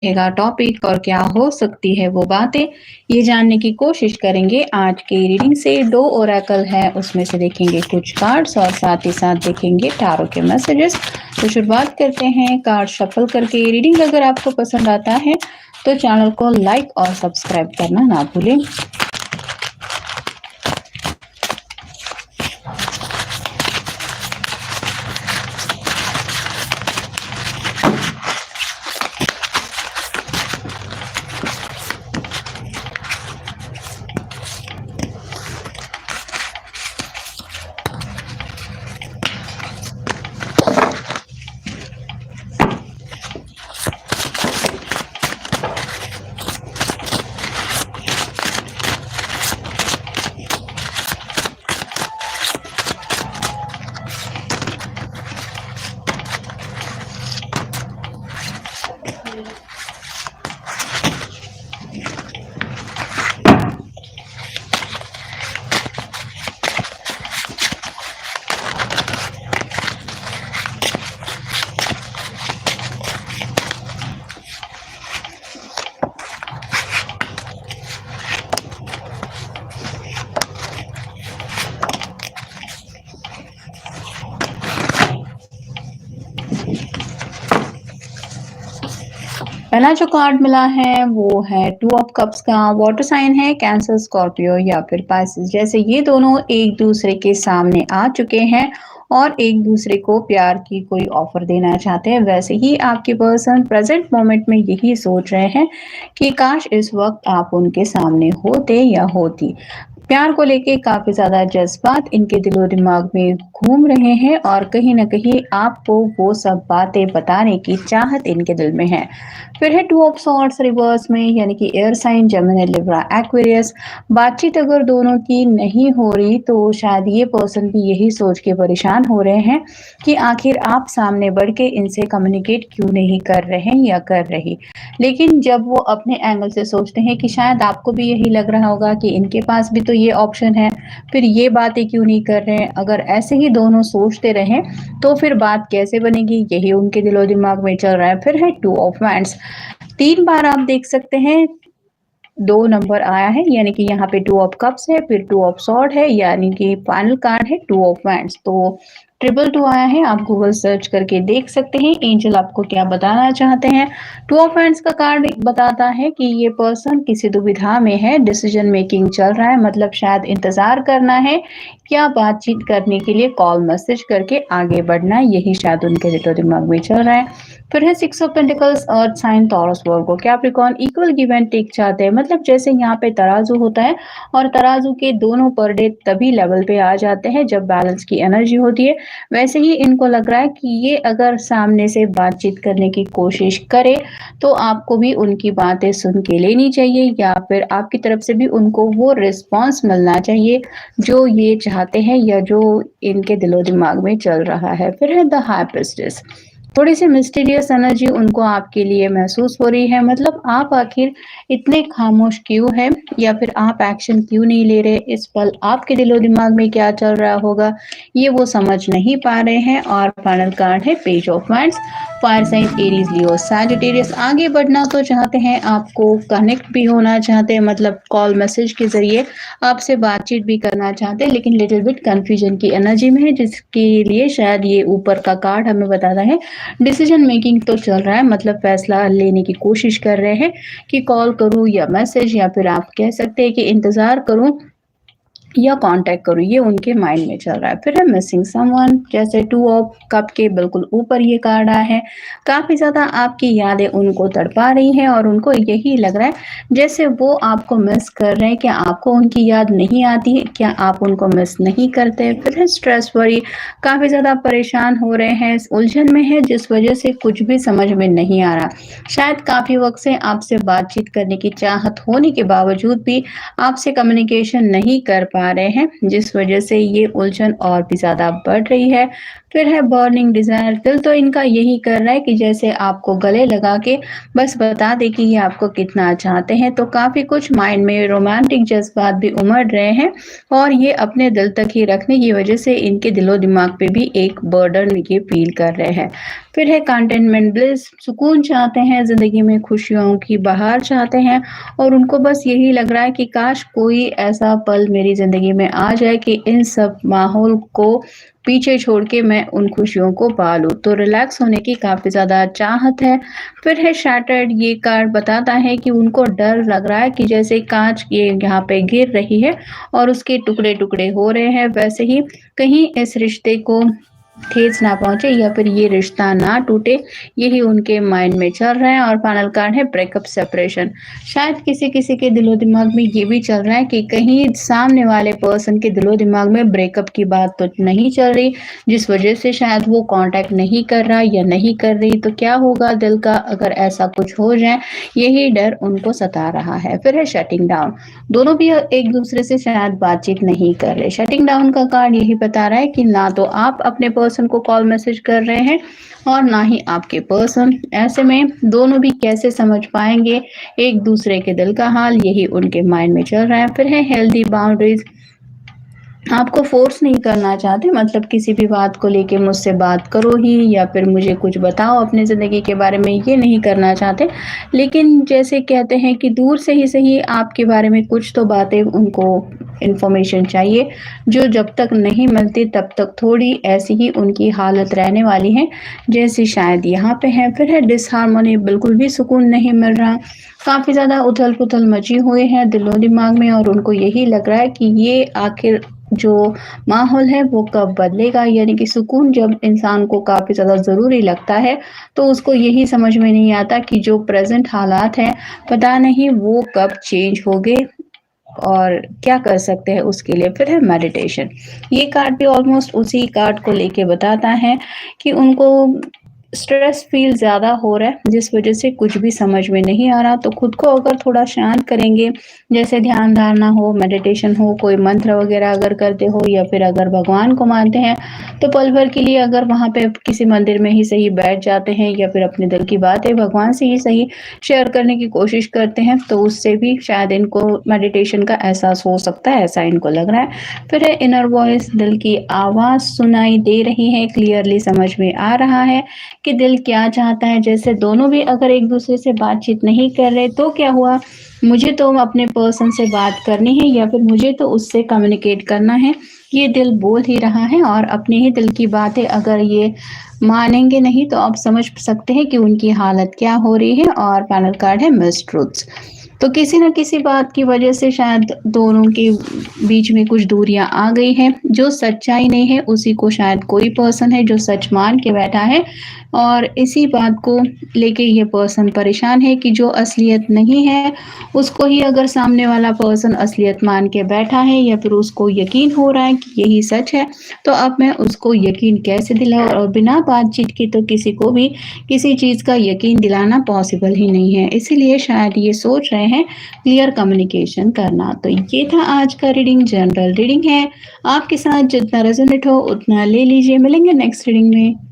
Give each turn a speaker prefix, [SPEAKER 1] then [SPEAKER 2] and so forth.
[SPEAKER 1] रहेगा टॉपिक और क्या हो सकती है वो बातें, ये जानने की कोशिश करेंगे। आज की रीडिंग से 2 ओरेकल है, उसमें से देखेंगे कुछ कार्ड्स और साथ ही साथ देखेंगे टैरो के मैसेजेस। तो शुरुआत करते हैं कार्ड शफल करके। रीडिंग अगर आपको पसंद आता है तो चैनल को लाइक और सब्सक्राइब करना ना भूलें। पहला जो कार्ड मिला है वो है 2 ऑफ कप्स का। वाटर साइन है कैंसर, स्कॉर्पियो या फिर पाइसेस। जैसे ये दोनों एक दूसरे के सामने आ चुके हैं और एक दूसरे को प्यार की कोई ऑफर देना चाहते हैं, वैसे ही आपके पर्सन प्रेजेंट मोमेंट में यही सोच रहे हैं कि काश इस वक्त आप उनके सामने होते या होती। प्यार को लेके काफी ज्यादा जज्बात इनके दिलो दिमाग में घूम रहे हैं और कहीं ना कहीं आपको वो सब बातें बताने की चाहत इनके दिल में है। फिर है 2 ऑफ सॉर्ड्स रिवर्स में, यानी कि air sign Gemini, Libra, Aquarius. बातचीत अगर दोनों की नहीं हो रही तो शायद ये पर्सन भी यही सोच के परेशान हो रहे हैं कि आखिर आप सामने बढ़ के इनसे कम्युनिकेट क्यों नहीं कर रहे या कर रही। लेकिन जब वो अपने एंगल से सोचते हैं कि शायद आपको भी यही लग रहा होगा कि इनके पास भी तो ये ऑप्शन है, फिर ये बातें क्यों नहीं कर रहे हैं। अगर ऐसे ही दोनों सोचते रहें तो फिर बात कैसे बनेगी, यही उनके दिलो दिमाग में चल रहा है। फिर है 2 ऑफ वैंड्स। 3 बार आप देख सकते हैं 2 नंबर आया है, यानी कि यहाँ पे 2 ऑफ कप्स है, फिर 2 ऑफ सॉर्ड है, यानी कि फाइनल कार्ड है 2 ऑफ वैंड्स। तो 222 आया है, आप गूगल सर्च करके देख सकते हैं एंजल आपको क्या बताना चाहते हैं। 2 ऑफ वैंड्स का कार्ड बताता है कि ये पर्सन किसी दुविधा में है, डिसीजन मेकिंग चल रहा है, मतलब शायद इंतजार करना है या बातचीत करने के लिए कॉल मैसेज करके आगे बढ़ना, यही शायद उनके दिलो दिमाग में चल रहा है। फिर है 6 of pentacles, earth sign, Taurus, Virgo, Capricorn. Equal give and take चाहते हैं, मतलब जैसे यहाँ पे तराजू होता है और तराजू के दोनों परडे तभी लेवल पे आ जाते हैं जब बैलेंस की एनर्जी होती है। वैसे ही इनको लग रहा है कि ये अगर सामने से बातचीत करने की कोशिश करे तो आपको भी उनकी बातें सुन के लेनी चाहिए या फिर आपकी तरफ से भी उनको वो रिस्पॉन्स मिलना चाहिए जो ये चाहते हैं या जो इनके दिलो दिमाग में चल रहा है। फिर है द हाई प्रिस्टेस। थोड़ी सी मिस्टीरियस एनर्जी उनको आपके लिए महसूस हो रही है, मतलब आप आखिर इतने खामोश क्यों हैं या फिर आप एक्शन क्यों नहीं ले रहे, इस पल आपके दिलो दिमाग में क्या चल रहा होगा ये वो समझ नहीं पा रहे हैं। और फाइनल कार्ड है page of wands. Fire sign Aries, Leo, Sagittarius. आगे बढ़ना तो चाहते हैं, आपको कनेक्ट भी होना चाहते हैं, मतलब कॉल मैसेज के जरिए आपसे बातचीत भी करना चाहते हैं, लेकिन लिटिल बिट कंफ्यूजन की एनर्जी में है, जिसके लिए शायद ये ऊपर का कार्ड हमें बताता है डिसीजन मेकिंग तो चल रहा है, मतलब फैसला लेने की कोशिश कर रहे हैं कि कॉल करूं या मैसेज, या फिर आप कह सकते हैं कि इंतजार करूं या कांटेक्ट करूं, ये उनके माइंड में चल रहा है। फिर है मिसिंग समवन, जैसे 2 ऑफ कप के बिल्कुल ऊपर ये कार्ड आया है। काफी ज्यादा आपकी यादें उनको तड़पा रही हैं और उनको यही लग रहा है जैसे वो आपको मिस कर रहे हैं। क्या आपको उनकी याद नहीं आती है, क्या आप उनको मिस नहीं करते। फिर है स्ट्रेस वरी, काफी ज्यादा परेशान हो रहे हैं, उलझन में है, जिस वजह से कुछ भी समझ में नहीं आ रहा। शायद काफी वक्त से आपसे बातचीत करने की चाहत होने के बावजूद भी आपसे कम्युनिकेशन नहीं कर पा रहे हैं, जिस वजह से ये उलझन और भी ज्यादा बढ़ रही है। फिर है बर्निंग डिज़ायर, दिल तो इनका यही कर रहा है कि जैसे आपको गले लगा के बस बता दे कि ये आपको कितना चाहते हैं, तो काफ़ी कुछ माइंड में रोमांटिक जज़्बात भी उमड़ रहे हैं और ये अपने दिल तक ही रखने की वजह से इनके दिलो-दिमाग पे भी एक बर्डन ये फ़ील कर रहे हैं। फिर है कंटेनमेंट ब्लिस, सुकून चाहते हैं, ज़िंदगी में खुशियों की बहार चाहते हैं और उनको बस यही लग रहा है कि काश कोई ऐसा पल मेरी ज़िंदगी में आ जाए कि इन सब माहौल को पीछे छोड़ के मैं उन खुशियों को पा लूँ। तो रिलैक्स होने की काफ़ी ज़्यादा चाहत है। फिर है शैटर्ड, ये कार्ड बताता है कि उनको डर लग रहा है कि जैसे काँच ये यहाँ पे गिर रही है और उसके टुकड़े-टुकड़े हो रहे हैं, वैसे ही कहीं इस रिश्ते को ठेस ना पहुँचे या फिर ये रिश्ता ना टूटे, यही उनके माइंड में चल रहा है। और फाइनल कार्ड है ब्रेकअप सेपरेशन। शायद किसी-किसी के दिलो-दिमाग में ये भी चल रहा है कि कहीं सामने वाले पर्सन के दिलो-दिमाग में ब्रेकअप की बात तो नहीं चल रही, जिस वजह से शायद वो कॉन्टैक्ट नहीं कर रहा या नहीं कर रही। तो क्या होगा दिल का अगर ऐसा कुछ हो जाए, यही डर उनको सता रहा है। फिर है शटिंग डाउन, दोनों भी एक-दूसरे से शायद बातचीत नहीं कर रहे। शटिंग डाउन का कार्ड यही बता रहा है कि ना तो आप अपने पर्सन को कॉल मैसेज कर रहे हैं और ना ही आपके पर्सन। ऐसे में दोनों भी कैसे समझ पाएँगे एक दूसरे के दिल का हाल, यही उनके माइंड में चल रहा है। फिर है हेल्दी बाउंड्रीज़, आपको फ़ोर्स नहीं करना चाहते, मतलब किसी भी बात को लेके मुझसे बात करो ही या फिर मुझे कुछ बताओ अपनी ज़िंदगी के बारे में, ये नहीं करना चाहते। लेकिन जैसे कहते हैं कि दूर से ही सही आपके बारे में कुछ तो बातें उनको इन्फॉर्मेशन चाहिए, जो जब तक नहीं मिलती तब तक थोड़ी ऐसी ही उनकी हालत रहने वाली है, जैसी शायद यहाँ पे है। फिर है डिसहार्मनी, बिल्कुल भी सुकून नहीं मिल रहा, काफ़ी ज़्यादा उथल-पुथल मची हुई है दिलो-दिमाग में और उनको यही लग रहा है कि ये आखिर जो माहौल है वो कब बदलेगा, यानी कि सुकून जब इंसान को काफ़ी ज़्यादा ज़रूरी लगता है, तो उसको यही समझ में नहीं आता कि जो प्रेज़ेंट हालात हैं, पता नहीं वो कब चेंज होंगे और क्या कर सकते हैं उसके लिए। फिर है मेडिटेशन, ये कार्ड भी ऑलमोस्ट उसी कार्ड को लेके बताता है कि उनको स्ट्रेस फ़ील ज़्यादा हो रहा है, जिस वज़ह से कुछ भी समझ में नहीं आ रहा। तो खुद को अगर थोड़ा शांत करेंगे, जैसे ध्यान धारणा हो, मेडिटेशन हो, कोई मंत्र वग़ैरह अगर करते हो या फिर अगर भगवान को मानते हैं, तो पल भर के लिए अगर वहाँ पे किसी मंदिर में ही सही बैठ जाते हैं या फिर अपने दिल की बातें भगवान से ही सही शेयर करने की कोशिश करते हैं, तो उससे भी शायद इनको मेडिटेशन का एहसास हो सकता है, ऐसा इनको लग रहा है। फिर है इनर वॉइस, दिल की आवाज़ सुनाई दे रही है, क्लियरली समझ में आ रहा है कि दिल क्या चाहता है। जैसे दोनों भी अगर एक-दूसरे से बातचीत नहीं कर रहे, तो क्या हुआ? मुझे तो अपने पर्सन से बात करनी है या फिर मुझे तो उससे कम्युनिकेट करना है, ये दिल बोल ही रहा है। और अपने ही दिल की बातें अगर ये मानेंगे नहीं, तो आप समझ सकते हैं कि उनकी हालत क्या हो रही है। और फाइनल कार्ड है मिस्ड ट्रुथ्स, तो किसी न किसी बात की वजह से शायद दोनों के बीच में कुछ दूरियाँ आ गई हैं। जो सच्चाई नहीं है, उसी को शायद कोई पर्सन है जो सच मान के बैठा है और इसी बात को लेके ये पर्सन परेशान है कि जो असलियत नहीं है, उसको ही अगर सामने वाला पर्सन असलियत मान के बैठा है या फिर उसको यकीन हो रहा है कि यही सच है, तो अब मैं उसको यकीन कैसे दिलाऊँ? और बिना बातचीत के तो किसी को भी किसी चीज़ का यकीन दिलाना पॉसिबल ही नहीं है। इसीलिए शायद ये सोच रहे हैं क्लियर कम्युनिकेशन करना। तो ये था आज का रीडिंग, जनरल रीडिंग है। आपके साथ जितना रेज़ोनेट हो उतना ले लीजिए। मिलेंगे नेक्स्ट रीडिंग में।